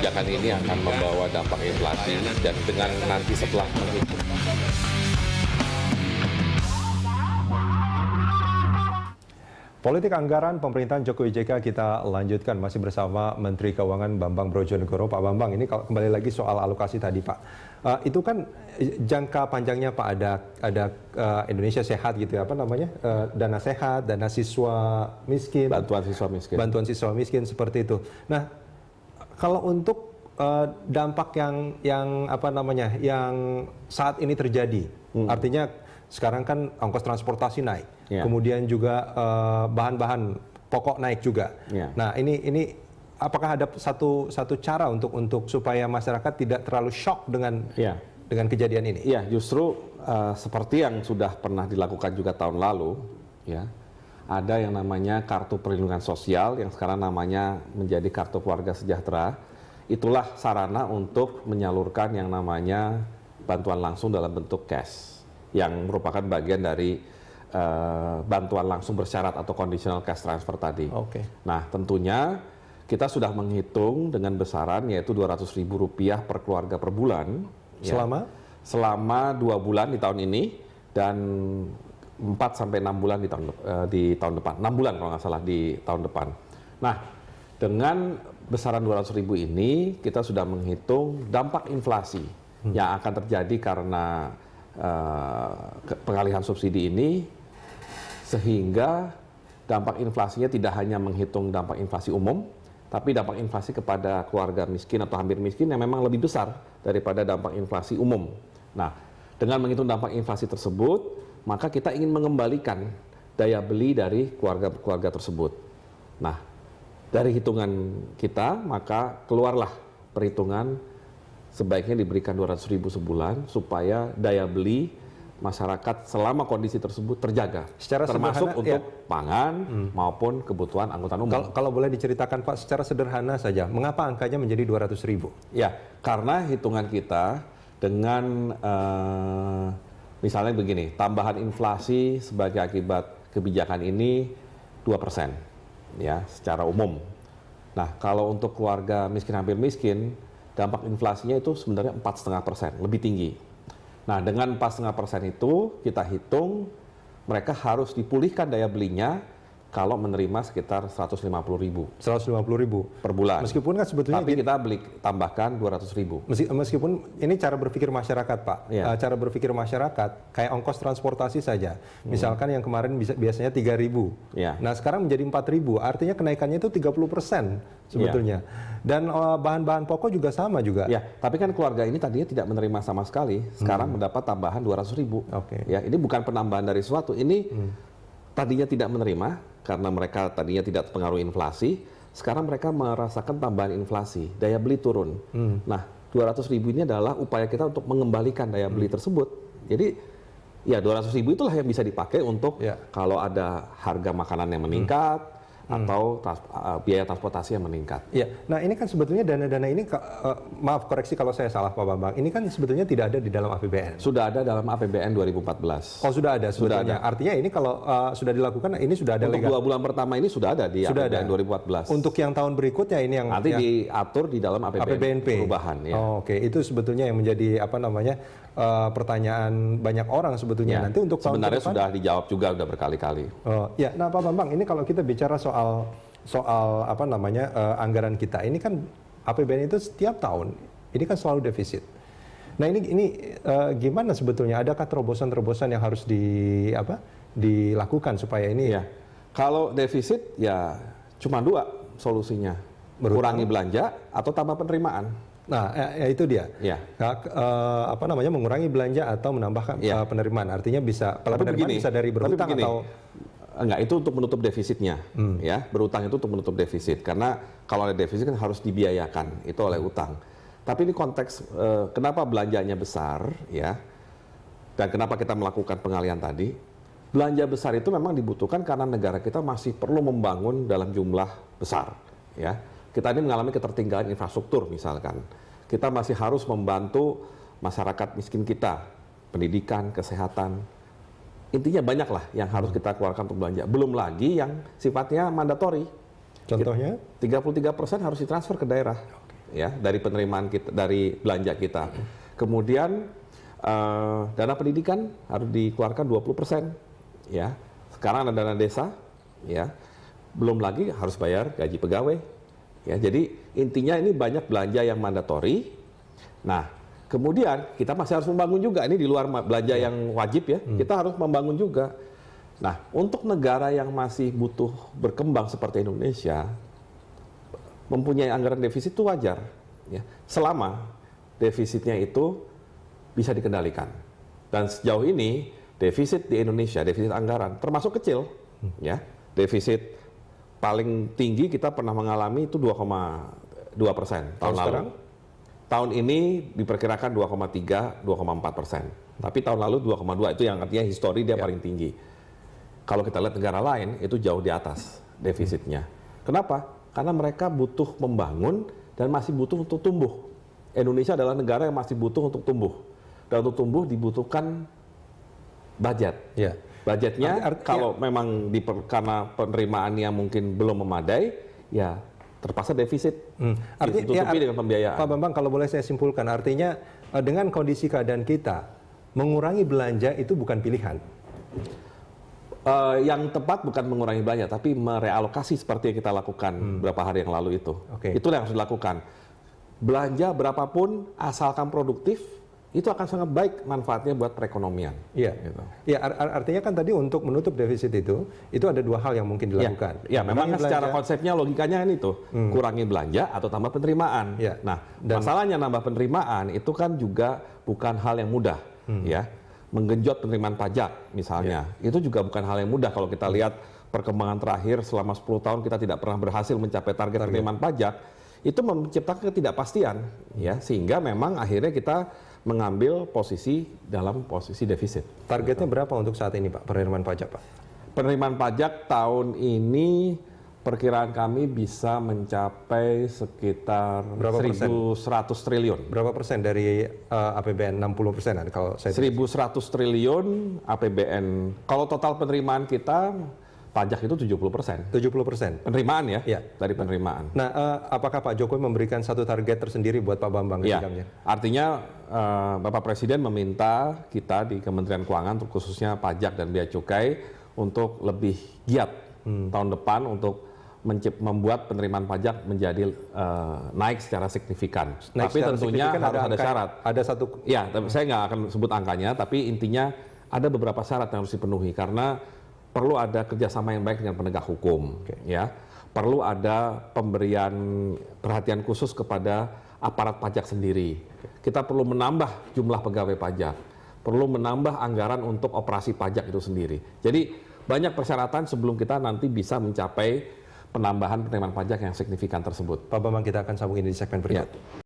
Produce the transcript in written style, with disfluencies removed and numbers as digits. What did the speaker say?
kebijakan ini akan membawa dampak inflasi dan dengan nanti setelah menghitung. Politik anggaran pemerintahan Jokowi JK kita lanjutkan masih bersama Menteri Keuangan Bambang Brojonegoro. Pak Bambang, ini kalau kembali lagi soal alokasi tadi Pak, itu kan jangka panjangnya Pak ada Indonesia Sehat gitu ya, apa namanya, dana sehat, dana siswa miskin, bantuan siswa miskin seperti itu. Nah, kalau untuk dampak yang apa namanya, yang saat ini terjadi, artinya sekarang kan ongkos transportasi naik, kemudian juga bahan-bahan pokok naik juga. Nah, ini apakah ada satu cara untuk supaya masyarakat tidak terlalu shock dengan kejadian ini? Iya, justru seperti yang sudah pernah dilakukan juga tahun lalu, ya, ada yang namanya kartu perlindungan sosial yang sekarang namanya menjadi kartu keluarga sejahtera. Itulah sarana untuk menyalurkan yang namanya bantuan langsung dalam bentuk cash, yang merupakan bagian dari bantuan langsung bersyarat atau conditional cash transfer tadi. Nah, tentunya kita sudah menghitung dengan besaran yaitu Rp200.000 per keluarga per bulan. Selama 2 bulan di tahun ini dan 4-6 bulan di tahun depan. 6 bulan kalau nggak salah di tahun depan. Nah, dengan besaran 200.000 ini kita sudah menghitung dampak inflasi yang akan terjadi karena pengalihan subsidi ini, sehingga dampak inflasinya tidak hanya menghitung dampak inflasi umum, tapi dampak inflasi kepada keluarga miskin atau hampir miskin yang memang lebih besar daripada dampak inflasi umum. Nah, dengan menghitung dampak inflasi tersebut, maka kita ingin mengembalikan daya beli dari keluarga tersebut. Nah, dari hitungan kita, maka keluarlah perhitungan sebaiknya diberikan 200.000 sebulan supaya daya beli masyarakat selama kondisi tersebut terjaga, termasuk untuk pangan maupun kebutuhan angkutan umum. Kalau boleh diceritakan Pak secara sederhana saja, mengapa angkanya menjadi 200.000? Ya, karena hitungan kita dengan misalnya begini, tambahan inflasi sebagai akibat kebijakan ini 2%, ya, secara umum. Nah, kalau untuk keluarga miskin hampir miskin, dampak inflasinya itu sebenarnya 4,5%, lebih tinggi. Nah, dengan 4,5% itu kita hitung mereka harus dipulihkan daya belinya kalau menerima sekitar 150.000 per bulan. Meskipun kan sebetulnya tapi kita tambahkan 200.000. Meskipun ini cara berpikir masyarakat Pak, cara berpikir masyarakat kayak ongkos transportasi saja. Misalkan yang kemarin biasanya 3.000, nah sekarang menjadi 4.000, artinya kenaikannya itu 30% sebetulnya. Dan bahan-bahan pokok juga sama juga. Ya, tapi kan keluarga ini tadinya tidak menerima sama sekali, sekarang mendapat tambahan 200.000. Ya, ini bukan penambahan dari sesuatu, ini tadinya tidak menerima karena mereka tadinya tidak terpengaruh inflasi, sekarang mereka merasakan tambahan inflasi, daya beli turun. Nah, 200.000 ini adalah upaya kita untuk mengembalikan daya beli tersebut. Jadi, ya 200.000 itulah yang bisa dipakai untuk kalau ada harga makanan yang meningkat, atau biaya transportasi yang meningkat. Iya. Nah, ini kan sebetulnya dana-dana ini, maaf koreksi kalau saya salah Pak Bambang, ini kan sebetulnya tidak ada di dalam APBN. Sudah ada dalam APBN 2014. Oh, sudah ada sebetulnya. Artinya ini kalau sudah dilakukan, ini sudah ada untuk 2 bulan pertama ini sudah ada di APBN 2014. Untuk yang tahun berikutnya ini yang nanti diatur di dalam APBN perubahan. Ya. Oke, itu sebetulnya yang menjadi apa namanya pertanyaan banyak orang sebetulnya. Nanti untuk tahun sebenarnya depan, sudah dijawab juga udah berkali-kali. Ya, nah Pak Bambang, ini kalau kita bicara soal apa namanya anggaran kita, ini kan APBN itu setiap tahun ini kan selalu defisit. Nah, ini gimana sebetulnya? Adakah terobosan-terobosan yang harus dilakukan supaya ini? Ya, kalau defisit ya cuma 2 solusinya, kurangi belanja atau tambah penerimaan. Nah, ya itu dia. Apa namanya, mengurangi belanja atau menambahkan penerimaan. Artinya bisa kalau penerimaan bisa dari berhutang atau enggak, itu untuk menutup defisitnya, ya. Berutang itu untuk menutup defisit, karena kalau ada defisit kan harus dibiayakan itu oleh utang. Tapi ini konteks kenapa belanjanya besar, ya, dan kenapa kita melakukan pengalihan tadi. Belanja besar itu memang dibutuhkan karena negara kita masih perlu membangun dalam jumlah besar, ya. Kita ini mengalami ketertinggalan infrastruktur misalkan. Kita masih harus membantu masyarakat miskin kita, pendidikan, kesehatan. Intinya banyak lah yang harus kita keluarkan untuk belanja. Belum lagi yang sifatnya mandatori. Contohnya? 33% harus ditransfer ke daerah. ya dari penerimaan kita, dari belanja kita. Kemudian dana pendidikan harus dikeluarkan 20%, ya. Sekarang ada dana desa, ya. Belum lagi harus bayar gaji pegawai, ya. Jadi intinya ini banyak belanja yang mandatori. Nah, kemudian kita masih harus membangun juga, ini di luar belanja yang wajib ya, kita harus membangun juga. Nah, untuk negara yang masih butuh berkembang seperti Indonesia, mempunyai anggaran defisit itu wajar, ya, selama defisitnya itu bisa dikendalikan. Dan sejauh ini defisit di Indonesia, defisit anggaran termasuk kecil, ya, defisit paling tinggi kita pernah mengalami itu 2,2% tahun lalu. Sekarang? Tahun ini diperkirakan 2,3, 2,4%. Tapi tahun lalu 2,2, itu yang artinya histori dia paling tinggi. Kalau kita lihat negara lain itu jauh di atas defisitnya. Kenapa? Karena mereka butuh membangun dan masih butuh untuk tumbuh. Indonesia adalah negara yang masih butuh untuk tumbuh. Dan untuk tumbuh dibutuhkan budget. Ya. Budgetnya kalau memang karena penerimaannya mungkin belum memadai, ya terpaksa defisit. Ditutupi dengan pembiayaan. Pak Bambang, kalau boleh saya simpulkan, artinya dengan kondisi keadaan kita, mengurangi belanja itu bukan pilihan. Yang tepat bukan mengurangi belanja, tapi merealokasi seperti yang kita lakukan beberapa hari yang lalu itu. Itulah yang harus dilakukan. Belanja berapapun, asalkan produktif, itu akan sangat baik manfaatnya buat perekonomian. Iya. Gitu. Ya, artinya kan tadi untuk menutup defisit itu ada dua hal yang mungkin dilakukan. Ya, memang kan secara konsepnya logikanya kan itu, kurangi belanja atau tambah penerimaan. Ya. Nah, masalahnya nambah penerimaan itu kan juga bukan hal yang mudah, ya. Menggenjot penerimaan pajak misalnya, itu juga bukan hal yang mudah. Kalau kita lihat perkembangan terakhir selama 10 tahun kita tidak pernah berhasil mencapai target penerimaan pajak, itu menciptakan ketidakpastian, ya, sehingga memang akhirnya kita mengambil posisi dalam posisi defisit. Targetnya berapa untuk saat ini, Pak, penerimaan pajak, Pak? Penerimaan pajak tahun ini perkiraan kami bisa mencapai sekitar 1.100 triliun. Berapa persen dari APBN? 60% kalau saya 1.100 triliun APBN. Kalau total penerimaan kita pajak itu 70%. 70%. Penerimaan ya, Ya. dari penerimaan. Nah, apakah Pak Jokowi memberikan satu target tersendiri buat Pak Bambang? Ya, artinya Bapak Presiden meminta kita di Kementerian Keuangan, khususnya pajak dan bea cukai, untuk lebih giat tahun depan untuk membuat penerimaan pajak menjadi naik secara signifikan. Tapi tentunya harus ada syarat. Ada satu. Ya, saya nggak akan sebut angkanya, tapi intinya ada beberapa syarat yang harus dipenuhi karena perlu ada kerjasama yang baik dengan penegak hukum, ya. Perlu ada pemberian perhatian khusus kepada aparat pajak sendiri. Kita perlu menambah jumlah pegawai pajak, perlu menambah anggaran untuk operasi pajak itu sendiri. Jadi banyak persyaratan sebelum kita nanti bisa mencapai penambahan penerimaan pajak yang signifikan tersebut. Pak Bambang, kita akan sambung ini di segmen berikut. Ya.